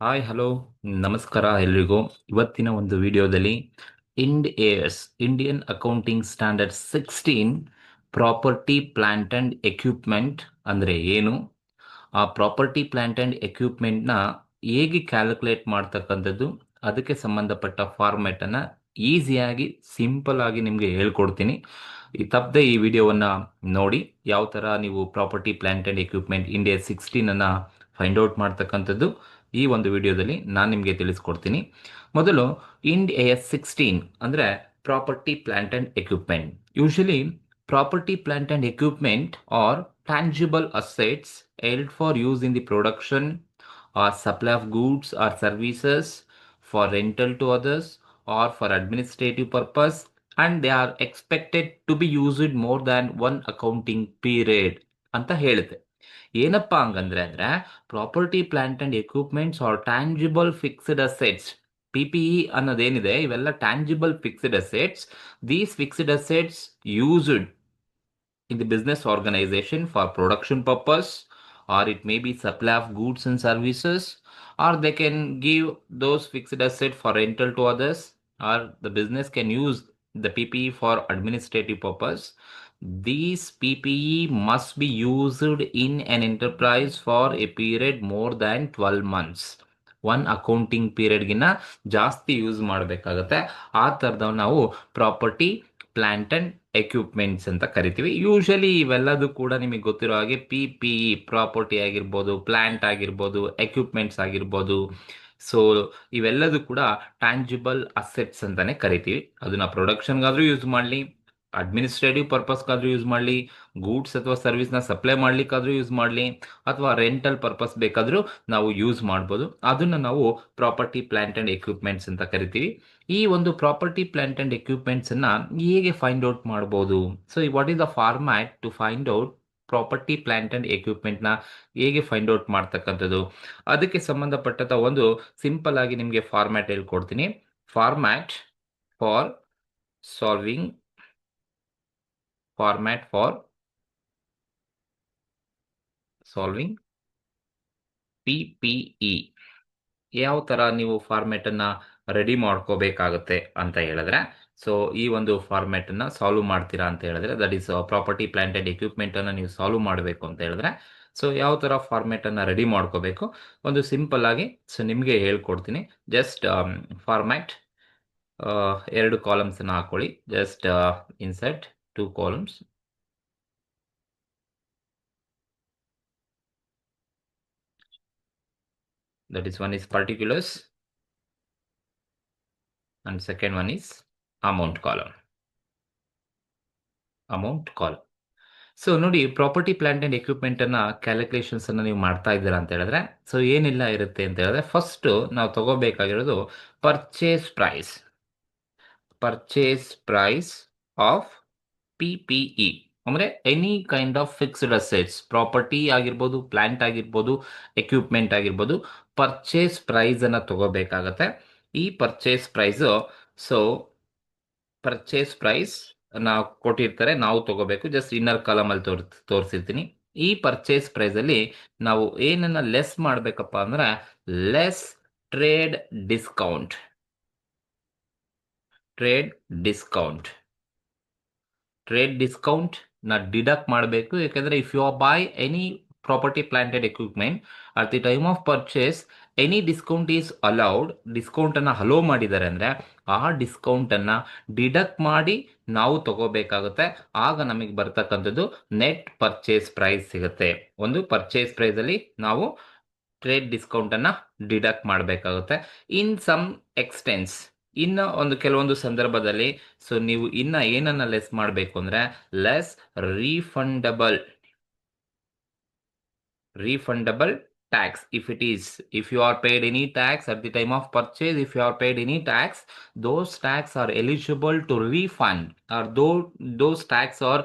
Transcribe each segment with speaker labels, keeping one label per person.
Speaker 1: Hi hello ನಮಸ್ಕಾರ ಎಲ್ರಿಗೂ. ಇವತ್ತಿನ ಒಂದು ವಿಡಿಯೋದಲ್ಲಿ Indian accounting standard 16 property plant and equipment ಅಂದರೆ ಏನು, ಆ ಪ್ರಾಪರ್ಟಿ ಪ್ಲಾಂಟ್ ಅಂಡ್ ಎಕ್ವಿಪ್ಮೆಂಟ್ನ ಹೇಗೆ ಕ್ಯಾಲ್ಕುಲೇಟ್ ಮಾಡ್ತಕ್ಕಂಥದ್ದು, ಅದಕ್ಕೆ ಸಂಬಂಧಪಟ್ಟ ಫಾರ್ಮ್ಯಾಟನ್ನು ಈಸಿಯಾಗಿ ಸಿಂಪಲ್ ಆಗಿ ನಿಮಗೆ ಹೇಳ್ಕೊಡ್ತೀನಿ. ತಪ್ಪದೆ ಈ ವಿಡಿಯೋವನ್ನು ನೋಡಿ ಯಾವ ಥರ ನೀವು property plant and equipment India 16 find out ಮಾಡ್ತಕ್ಕಂಥದ್ದು ಈ ಒಂದು ವಿಡಿಯೋದಲ್ಲಿ ನಾನು ನಿಮಗೆ ತಿಳಿಸ್ಕೊಡ್ತೀನಿ. ಮೊದಲು ಇಂಡಿಯಾ 16 ಅಂದರೆ property plant and equipment. Usually property plant and equipment are tangible assets held for use in the production or supply of goods or services, for rental to others, or for administrative purpose, and they are expected to be used more than one accounting period ಅಂತ ಹೇಳುತ್ತೆ. ಏನಪ್ಪಾ ಹಂಗಂದ್ರೆ property plant and equipments are tangible fixed assets. PPE ಅನ್ನೋದೇನಿದೆ ಇವೆಲ್ಲ tangible fixed assets. These fixed assets used in the business organization for production purpose, or it may be supply of goods and services, or they can give those fixed asset for rental to others, or the business can use the PPE for administrative purpose. These PPE must be used in an enterprise for a period more than 12 months. One accounting ಪೀರಿಯಡ್ಗಿನ್ನ ಜಾಸ್ತಿ use ಮಾಡಬೇಕಾಗತ್ತೆ. ಆ ಥರದವ್ ನಾವು property plant and equipments ಅಂತ ಕರಿತೀವಿ. Usually ಇವೆಲ್ಲದೂ ಕೂಡ ನಿಮಗೆ ಗೊತ್ತಿರೋ ಹಾಗೆ PPE ಪ್ರಾಪರ್ಟಿ ಆಗಿರ್ಬೋದು, ಪ್ಲಾಂಟ್ ಆಗಿರ್ಬೋದು, ಎಕ್ವಿಪ್ಮೆಂಟ್ಸ್ ಆಗಿರ್ಬೋದು. ಸೊ ಇವೆಲ್ಲದೂ ಕೂಡ ಟ್ಯಾಂಜಿಬಲ್ ಅಸೆಟ್ಸ್ ಅಂತಾನೆ ಕರಿತೀವಿ. ಅದನ್ನ ಪ್ರೊಡಕ್ಷನ್ಗಾದ್ರೂ ಯೂಸ್ ಮಾಡಲಿ, ಅಡ್ಮಿನಿಸ್ಟ್ರೇಟಿವ್ ಪರ್ಪಸ್ಗಾದ್ರೂ ಯೂಸ್ ಮಾಡಲಿ, ಗೂಡ್ಸ್ ಅಥವಾ ಸರ್ವಿಸ್ನ ಸಪ್ಲೈ ಮಾಡ್ಲಿಕ್ಕಾದ್ರೂ ಯೂಸ್ ಮಾಡಲಿ, ಅಥವಾ ರೆಂಟಲ್ ಪರ್ಪಸ್ ಬೇಕಾದರೂ ನಾವು ಯೂಸ್ ಮಾಡ್ಬೋದು. ಅದನ್ನು ನಾವು ಪ್ರಾಪರ್ಟಿ ಪ್ಲಾಂಟ್ ಆ್ಯಂಡ್ ಎಕ್ವಿಪ್ಮೆಂಟ್ಸ್ ಅಂತ ಕರಿತೀವಿ. ಈ ಒಂದು ಪ್ರಾಪರ್ಟಿ ಪ್ಲಾಂಟ್ ಆ್ಯಂಡ್ ಎಕ್ವಿಪ್ಮೆಂಟ್ಸನ್ನು ಹೇಗೆ ಫೈಂಡ್ ಔಟ್ ಮಾಡ್ಬೋದು? So what is the format to find out property plant and ಎಕ್ವಿಪ್ಮೆಂಟ್ನ ಹೇಗೆ ಫೈಂಡ್ ಔಟ್ ಮಾಡ್ತಕ್ಕಂಥದ್ದು? ಅದಕ್ಕೆ ಸಂಬಂಧಪಟ್ಟಂಥ ಒಂದು ಸಿಂಪಲ್ ಆಗಿ ನಿಮಗೆ ಫಾರ್ಮ್ಯಾಟ್ ಹೇಳ್ಕೊಡ್ತೀನಿ. Format for solving PPE. ಯಾವ ಥರ ನೀವು ಫಾರ್ಮ್ಯಾಟನ್ನು ರೆಡಿ ಮಾಡ್ಕೋಬೇಕಾಗುತ್ತೆ ಅಂತ ಹೇಳಿದ್ರೆ, ಸೊ ಈ ಒಂದು ಫಾರ್ಮ್ಯಾಟನ್ನು ಸಾಲ್ವ್ ಮಾಡ್ತೀರಾ ಅಂತ ಹೇಳಿದ್ರೆ, that is property plant and ಎಕ್ವಿಪ್ಮೆಂಟನ್ನು ನೀವು ಸಾಲ್ವ್ ಮಾಡಬೇಕು ಅಂತ ಹೇಳಿದ್ರೆ, ಸೊ ಯಾವ ಥರ ಫಾರ್ಮ್ಯಾಟನ್ನು ರೆಡಿ ಮಾಡ್ಕೋಬೇಕು ಒಂದು ಸಿಂಪಲ್ ಆಗಿ ಸೊ ನಿಮಗೆ ಹೇಳ್ಕೊಡ್ತೀನಿ. ಜಸ್ಟ್ ಫಾರ್ಮ್ಯಾಟ್ 2 ಕಾಲಮ್ಸನ್ನು ಹಾಕೊಳ್ಳಿ. Just insert 2 columns. That is, one is particulars and second one is amount column. So ನೋಡಿ, ಪ್ರಾಪರ್ಟಿ ಪ್ಲಾಂಟ್ ಅಂಡ್ ಎಕ್ವಿಪ್ಮೆಂಟ್ ಅನ್ನ ಕ್ಯಾಲ್ಕುಲೇಷನ್ಸ್ ಅನ್ನ ನೀವು ಮಾಡ್ತಾ ಇದ್ದೀರಾ ಅಂತ ಹೇಳಿದ್ರೆ, ಸೊ ಏನೆಲ್ಲ ಇರುತ್ತೆ ಅಂತ ಹೇಳಿದ್ರೆ, ಫಸ್ಟ್ ನಾವು ತಗೋಬೇಕಾಗಿರೋದು ಪರ್ಚೇಸ್ ಪ್ರೈಸ್ ಆಫ್ PPE ಅಂದರೆ any kind of fixed assets, property ಆಗಿರ್ಬೋದು, ಪ್ಲಾಂಟ್ ಆಗಿರ್ಬೋದು, ಎಕ್ವಿಪ್ಮೆಂಟ್ ಆಗಿರ್ಬೋದು. ಪರ್ಚೇಸ್ ಪ್ರೈಸ್ ಅನ್ನ ತಗೋಬೇಕಾಗತ್ತೆ. ಈ ಪರ್ಚೇಸ್ ಪ್ರೈಸ್ ನಾವು ಕೊಟ್ಟಿರ್ತಾರೆ, ನಾವು ತಗೋಬೇಕು. ಜಸ್ಟ್ ಇನ್ನರ್ ಕಾಲಮ್ ಅಲ್ಲಿ ತೋರಿಸಿರ್ತೀನಿ. ಈ ಪರ್ಚೇಸ್ ಪ್ರೈಸ್ ಅಲ್ಲಿ ನಾವು ಏನನ್ನ ಲೆಸ್ ಮಾಡ್ಬೇಕಪ್ಪ ಅಂದ್ರೆ, ಲೆಸ್ ಟ್ರೇಡ್ ಡಿಸ್ಕೌಂಟ್ ನ ಡಿಡಕ್ಟ್ ಮಾಡಬೇಕು. ಯಾಕಂದ್ರೆ if you buy any property plant and equipment at the time of purchase, any discount is allowed, discount ಅನ್ನ ಹಲೋ ಮಾಡಿದ್ದಾರೆ ಅಂದ್ರೆ ಆ ಡಿಸ್ಕೌಂಟ್ ಅನ್ನ ಡಿಡಕ್ಟ್ ಮಾಡಿ ನಾವು ತಗೋಬೇಕಾಗುತ್ತೆ. ಆಗ ನಮಗೆ ಬರ್ತಕ್ಕಂಥದ್ದು ನೆಟ್ ಪರ್ಚೇಸ್ ಪ್ರೈಸ್ ಸಿಗುತ್ತೆ. ಒಂದು ಪರ್ಚೇಸ್ ಪ್ರೈಸ್ ಅಲ್ಲಿ ನಾವು ಟ್ರೇಡ್ ಡಿಸ್ಕೌಂಟ್ ಅನ್ನ ಡಿಡಕ್ಟ್ ಮಾಡಬೇಕಾಗುತ್ತೆ. ಇನ್ ಸಮ್ ಎಕ್ಸ್ಟೆನ್ಸ್, ಇನ್ನು ಕೆಲವೊಂದು ಸಂದರ್ಭದಲ್ಲಿ ಸೊ ನೀವು ಇನ್ನ ಏನನ್ನ ಲೆಸ್ ಮಾಡಬೇಕು ಅಂದ್ರೆ, less refundable tax. if you are paid any tax at the time of purchase, if you are paid any tax, those tax are eligible to refund, or those tax are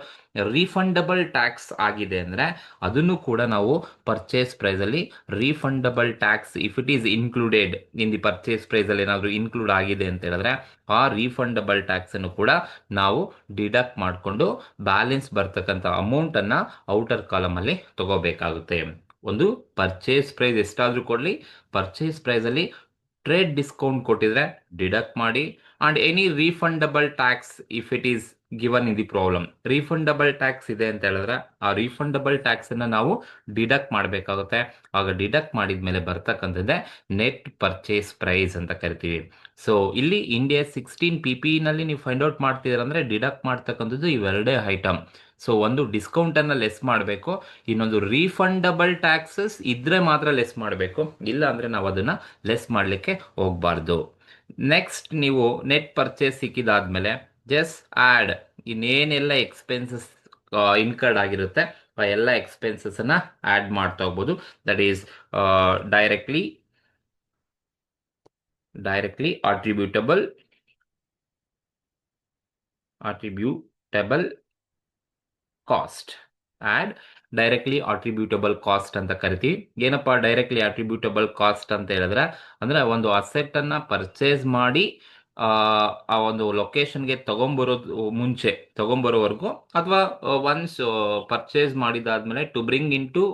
Speaker 1: refundable tax ಆಗಿದೆ ಅಂದ್ರೆ ಅದನ್ನು ಕೂಡ ನಾವು purchase price ಅಲ್ಲಿ refundable tax, if it is included in the purchase price ಅಲ್ಲಿ ಏನಾದರೂ include ಆಗಿದೆ ಅಂತ ಹೇಳಿದ್ರೆ, ಆ ರೀಫಂಡಬಲ್ ಟ್ಯಾಕ್ಸ್ ಅನ್ನು ಕೂಡ ನಾವು ಡಿಡಕ್ಟ್ ಮಾಡಿಕೊಂಡು ಬ್ಯಾಲೆನ್ಸ್ ಬರ್ತಕ್ಕಂಥ ಅಮೌಂಟ್ ಅನ್ನ ಔಟರ್ ಕಾಲಮ್ ಅಲ್ಲಿ ತಗೋಬೇಕಾಗುತ್ತೆ. ಒಂದು ಪರ್ಚೇಸ್ ಪ್ರೈಸ್ ಎಷ್ಟಾದರೂ ಕೊಡಲಿ, ಪರ್ಚೇಸ್ ಪ್ರೈಸಲ್ಲಿ ಟ್ರೇಡ್ ಡಿಸ್ಕೌಂಟ್ ಕೊಟ್ಟಿದ್ರೆ ಡಿಡಕ್ಟ್ ಮಾಡಿ. And any refundable tax if it is given in the problem, refundable tax ಇದೆ ಅಂತ ಹೇಳಿದ್ರೆ ಆ ರೀಫಂಡಬಲ್ ಟ್ಯಾಕ್ಸನ್ನು ನಾವು ಡಿಡಕ್ಟ್ ಮಾಡಬೇಕಾಗುತ್ತೆ. ಆಗ ಡಿಡಕ್ಟ್ ಮಾಡಿದ ಮೇಲೆ ಬರ್ತಕ್ಕಂಥದ್ದೇ ನೆಟ್ ಪರ್ಚೇಸ್ ಪ್ರೈಸ್ ಅಂತ ಕರಿತೀವಿ. ಸೊ ಇಲ್ಲಿ ಇಂಡಿಯಾ 16 PPನಲ್ಲಿ ನೀವು ಫೈಂಡ್ ಔಟ್ ಮಾಡ್ತಿದ್ದೀರಂದ್ರೆ ಡಿಡಕ್ಟ್ ಮಾಡ್ತಕ್ಕಂಥದ್ದು ಇವೆರಡೇ ಐಟಮ್. ಸೊ ಒಂದು ಡಿಸ್ಕೌಂಟನ್ನು ಲೆಸ್ ಮಾಡಬೇಕು, ಇನ್ನೊಂದು ರೀಫಂಡಬಲ್ ಟ್ಯಾಕ್ಸಸ್ ಇದ್ರೆ ಮಾತ್ರ ಲೆಸ್ ಮಾಡಬೇಕು, ಇಲ್ಲ ಅಂದರೆ ನಾವು ಅದನ್ನು ಲೆಸ್ ಮಾಡಲಿಕ್ಕೆ ಹೋಗಬಾರ್ದು. ನೆಕ್ಸ್ಟ್ ನೀವು ನೆಟ್ ಪರ್ಚೇಸ್ ಸಿಕ್ಕಿದಾದ್ಮೇಲೆ ಜಸ್ಟ್ ಆ್ಯಡ್ ಇನ್ನೇನೆಲ್ಲ ಎಕ್ಸ್ಪೆನ್ಸಸ್ ಇನ್ಕರ್ಡ್ ಆಗಿರುತ್ತೆ ಆ ಎಲ್ಲ ಎಕ್ಸ್ಪೆನ್ಸಸ್ಸನ್ನು ಆ್ಯಡ್ ಮಾಡ್ತಾ ಹೋಗ್ಬೋದು. That is directly attributable cost. Add directly attributable cost ಅಂತ ಕರಿತೀವಿ. ಏನಪ್ಪ ಡೈರೆಕ್ಟ್ಲಿ ಅಟ್ರಿಬ್ಯೂಟಬಲ್ ಕಾಸ್ಟ್ ಅಂತ ಹೇಳಿದ್ರೆ, ಅಂದರೆ ಒಂದು ಅಸೆಟ್ಟನ್ನು ಪರ್ಚೇಸ್ ಮಾಡಿ ಆ ಒಂದು ಲೊಕೇಶನ್ಗೆ ತಗೊಂಬರೋವರೆಗೂ ಅಥವಾ ಒನ್ಸ್ ಪರ್ಚೇಸ್ ಮಾಡಿದಾದ್ಮೇಲೆ to bring into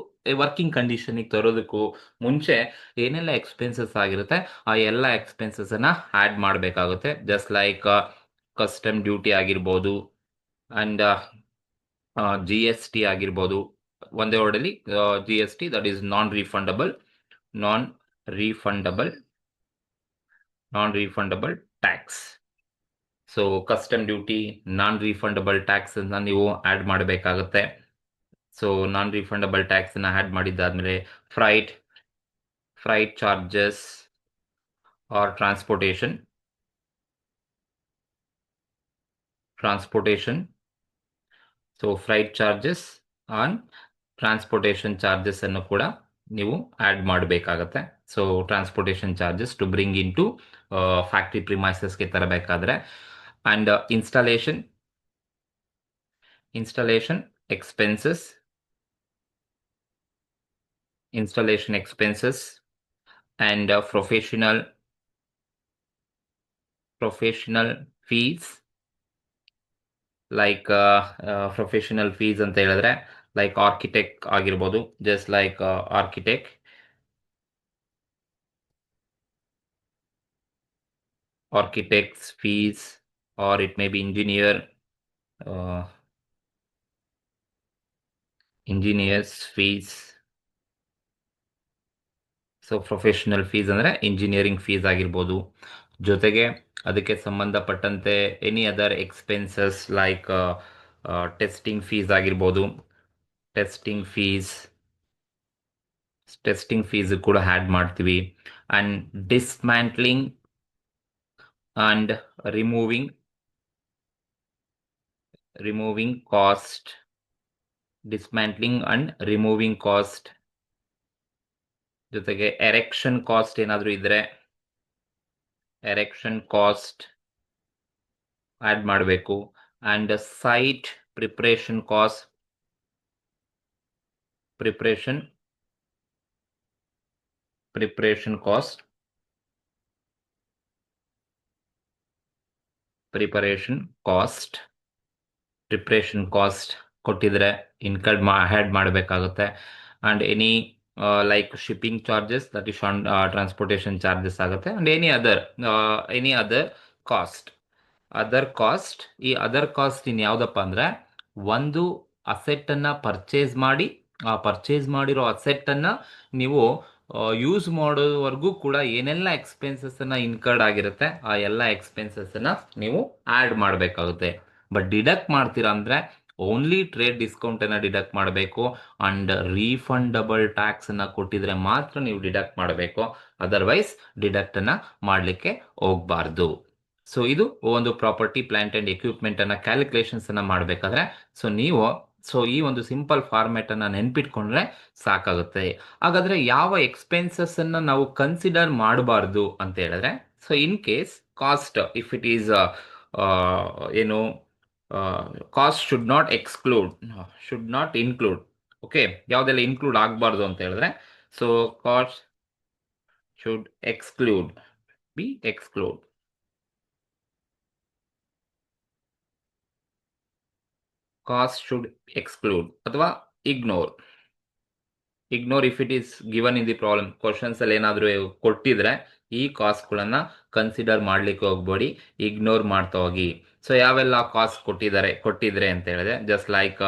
Speaker 1: working ಕಂಡೀಷನಿಗೆ ತರೋದಕ್ಕೂ ಮುಂಚೆ ಏನೆಲ್ಲ ಎಕ್ಸ್ಪೆನ್ಸಸ್ ಆಗಿರುತ್ತೆ ಆ ಎಲ್ಲ ಎಕ್ಸ್ಪೆನ್ಸಸನ್ನು ಆ್ಯಡ್ ಮಾಡಬೇಕಾಗುತ್ತೆ. ಜಸ್ಟ್ ಲೈಕ್ ಕಸ್ಟಮ್ ಡ್ಯೂಟಿ ಆಗಿರ್ಬೋದು, ಆ್ಯಂಡ್ GST ಆಗಿರ್ಬೋದು. ಒಂದೇ ವರ್ಡಲ್ಲಿ GST, that is non refundable tax. So custom duty, non refundable tax ಅನ್ನ ನೀವು ಆ್ಯಡ್ ಮಾಡಬೇಕಾಗುತ್ತೆ. ಸೊ ನಾನ್ ರೀಫಂಡಬಲ್ ಟ್ಯಾಕ್ಸ್ ಅನ್ನ ಆ್ಯಡ್ ಮಾಡಿದ್ದಾದ್ಮೇಲೆ freight charges or transportation. So freight charges on transportation charges ಅನ್ನು ಕೂಡ ನೀವು ಆ್ಯಡ್ ಮಾಡಬೇಕಾಗತ್ತೆ. So transportation charges to bring into factory ಪ್ರಿಮೈಸಸ್ಗೆ ತರಬೇಕಾದ್ರೆ. And installation expenses and professional fees. Like professional fees ಅಂತ ಹೇಳಿದ್ರೆ ಲೈಕ್ ಆರ್ಕಿಟೆಕ್ಟ್ ಆಗಿರ್ಬೋದು, just like architect's fees, or it may be engineer's fees. So professional fees ಅಂದರೆ engineering fees ಆಗಿರ್ಬೋದು. ಜೊತೆಗೆ ಅದಕ್ಕೆ ಸಂಬಂಧಪಟ್ಟಂತೆ any other expenses like testing fees ಆಗಿರ್ಬೋದು. Testing fees ಕೂಡ ಆ್ಯಡ್ ಮಾಡ್ತೀವಿ. And dismantling and removing cost. ಜೊತೆಗೆ ಎರೆಕ್ಷನ್ ಕಾಸ್ಟ್ ಏನಾದರೂ ಇದ್ರೆ ಎರೆಕ್ಷನ್ ಕಾಸ್ಟ್ ಆ್ಯಡ್ ಮಾಡಬೇಕು. And site preparation cost, preparation cost ಕೊಟ್ಟಿದ್ರೆ ಇನ್ಕರ್ಡ್ ಆ್ಯಡ್ ಮಾಡಬೇಕಾಗುತ್ತೆ. And any like shipping charges, that is transportation charges ಆಗುತ್ತೆ. And any other cost. ಈ other cost ಇನ್ಯಾವುದಪ್ಪ ಅಂದರೆ, ಒಂದು ಅಸೆಟ್ಟನ್ನು ಪರ್ಚೇಸ್ ಮಾಡಿ ಆ ಪರ್ಚೇಸ್ ಮಾಡಿರೋ ಅಸೆಟ್ಟನ್ನು ನೀವು ಯೂಸ್ ಮಾಡೋವರೆಗೂ ಕೂಡ ಏನೆಲ್ಲ ಎಕ್ಸ್ಪೆನ್ಸಸ್ಸನ್ನು ಇನ್ಕರ್ಡ್ ಆಗಿರುತ್ತೆ ಆ ಎಲ್ಲ ಎಕ್ಸ್ಪೆನ್ಸಸ್ಸನ್ನು ನೀವು ಆ್ಯಡ್ ಮಾಡಬೇಕಾಗುತ್ತೆ. ಬಟ್ ಡಿಡಕ್ಟ್ ಮಾಡ್ತೀರಾ ಅಂದರೆ ಓನ್ಲಿ ಟ್ರೇಡ್ ಡಿಸ್ಕೌಂಟನ್ನು ಡಿಡಕ್ಟ್ ಮಾಡಬೇಕು. ಆ್ಯಂಡ್ ರೀಫಂಡಬಲ್ ಟ್ಯಾಕ್ಸನ್ನು ಕೊಟ್ಟಿದ್ರೆ ಮಾತ್ರ ನೀವು ಡಿಡಕ್ಟ್ ಮಾಡಬೇಕು, ಅದರ್ವೈಸ್ ಡಿಡಕ್ಟನ್ನು ಮಾಡಲಿಕ್ಕೆ ಹೋಗಬಾರ್ದು. ಸೊ ಇದು ಒಂದು ಪ್ರಾಪರ್ಟಿ ಪ್ಲಾಂಟ್ ಆ್ಯಂಡ್ ಎಕ್ವಿಪ್ಮೆಂಟನ್ನು ಕ್ಯಾಲ್ಕುಲೇಷನ್ಸನ್ನು ಮಾಡಬೇಕಾದ್ರೆ ಈ ಒಂದು ಸಿಂಪಲ್ ಫಾರ್ಮ್ಯಾಟನ್ನು ನೆನ್ಪಿಟ್ಕೊಂಡ್ರೆ ಸಾಕಾಗುತ್ತೆ. ಹಾಗಾದರೆ ಯಾವ ಎಕ್ಸ್ಪೆನ್ಸಸ್ಸನ್ನು ನಾವು ಕನ್ಸಿಡರ್ ಮಾಡಬಾರ್ದು ಅಂತ ಹೇಳಿದ್ರೆ, so in case cost if it is cost should not include. Okay, ಯಾವುದೆಲ್ಲ ಇನ್ಕ್ಲೂಡ್ ಆಗಬಾರ್ದು ಅಂತ ಹೇಳಿದ್ರೆ, so cost should exclude cost should exclude ಅಥವಾ ignore. Ignore if it is given in the problem. Questions ಅಲ್ಲಿ ಏನಾದರೂ ಕೊಟ್ಟಿದ್ರೆ ಈ ಕಾಸ್ಟ್ಗಳನ್ನ ಕನ್ಸಿಡರ್ ಮಾಡ್ಲಿಕ್ಕೆ ಹೋಗ್ಬೇಡಿ, ಇಗ್ನೋರ್ ಮಾಡ್ತಾ ಹೋಗಿ. ಸೊ ಯಾವೆಲ್ಲ ಕಾಸ್ಟ್ ಕೊಟ್ಟಿದ್ರೆ ಅಂತ ಹೇಳಿದ್ರೆ, ಜಸ್ಟ್ ಲೈಕ್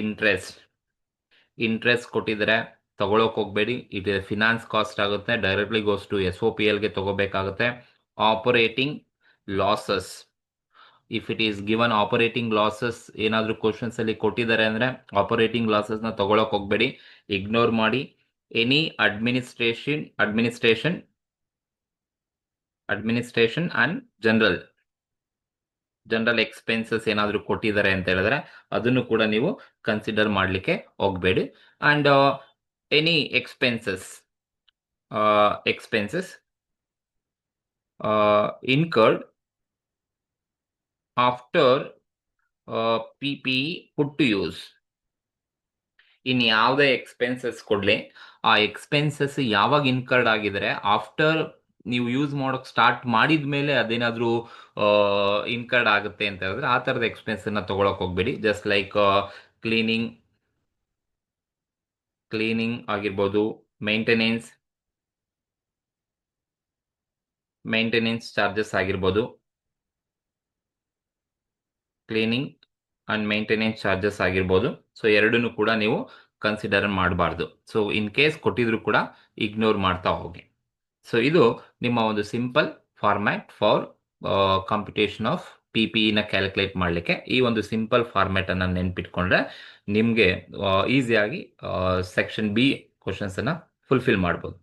Speaker 1: ಇಂಟ್ರೆಸ್ಟ್. ಇಂಟ್ರೆಸ್ಟ್ ಕೊಟ್ಟಿದ್ರೆ ತಗೊಳಕ್ ಹೋಗ್ಬೇಡಿ, ಇದು ಫಿನಾನ್ಸ್ ಕಾಸ್ಟ್ ಆಗುತ್ತೆ, ಡೈರೆಕ್ಟ್ಲಿ ಗೋಸ್ ಟು SOPLಗೆ ತಗೋಬೇಕಾಗುತ್ತೆ. Operating losses, if it is given operating losses ಏನಾದರೂ ಕ್ವಶನ್ಸ್ ಅಲ್ಲಿ ಕೊಟ್ಟಿದ್ದಾರೆ ಅಂದ್ರೆ ಆಪರೇಟಿಂಗ್ ಲಾಸಸ್ನ ತಗೊಳಕ್ ಹೋಗ್ಬೇಡಿ, ಇಗ್ನೋರ್ ಮಾಡಿ. Any administration and general expenses ಏನಾದರೂ ಕೊಟ್ಟಿದ್ದಾರೆ ಅಂತ ಹೇಳಿದ್ರೆ ಅದನ್ನು ಕೂಡ ನೀವು ಕನ್ಸಿಡರ್ ಮಾಡಲಿಕ್ಕೆ ಹೋಗಬೇಡಿ. And any expenses incurred after PPE put to use. ಇನ್ನು ಯಾವುದೇ ಎಕ್ಸ್ಪೆನ್ಸಸ್ ಕೊಡಲಿ, ಆ ಎಕ್ಸ್ಪೆನ್ಸಸ್ ಯಾವಾಗ ಇನ್ಕರ್ಡ್ ಆಗಿದ್ರೆ ಆಫ್ಟರ್ ನೀವು ಯೂಸ್ ಮಾಡೋಕೆ ಸ್ಟಾರ್ಟ್ ಮಾಡಿದ ಮೇಲೆ ಅದೇನಾದರೂ ಇನ್ಕರ್ಡ್ ಆಗುತ್ತೆ ಅಂತ ಹೇಳಿದ್ರೆ ಆ ಥರದ ಎಕ್ಸ್ಪೆನ್ಸನ್ನ ತಗೊಳಕ್ ಹೋಗ್ಬೇಡಿ. ಜಸ್ಟ್ ಲೈಕ್ ಕ್ಲೀನಿಂಗ್ ಆಗಿರ್ಬೋದು, ಮೇಂಟೆನೆನ್ಸ್ ಚಾರ್ಜಸ್ ಆಗಿರ್ಬೋದು, ಕ್ಲೀನಿಂಗ್ ಅಂಡ್ ಮೇಂಟೆನೆನ್ಸ್ ಚಾರ್ಜಸ್ ಆಗಿರ್ಬೋದು. ಸೊ ಎರಡನ್ನೂ ಕೂಡ ನೀವು ಕನ್ಸಿಡರ್ ಮಾಡಬಾರ್ದು. ಸೊ ಇನ್ ಕೇಸ್ ಕೊಟ್ಟಿದ್ರು ಕೂಡ ಇಗ್ನೋರ್ ಮಾಡ್ತಾ ಹೋಗಿ. ಸೊ ಇದು ನಿಮ್ಮ ಒಂದು simple format for computation of PPEನ ಕ್ಯಾಲ್ಕುಲೇಟ್ ಮಾಡಲಿಕ್ಕೆ. ಈ ಒಂದು ಸಿಂಪಲ್ ಫಾರ್ಮ್ಯಾಟನ್ನು ನೆನ್ಪಿಟ್ಕೊಂಡ್ರೆ ನಿಮಗೆ ಈಸಿಯಾಗಿ ಸೆಕ್ಷನ್ B ಕ್ವಶನ್ಸನ್ನು ಫುಲ್ಫಿಲ್ ಮಾಡ್ಬೋದು.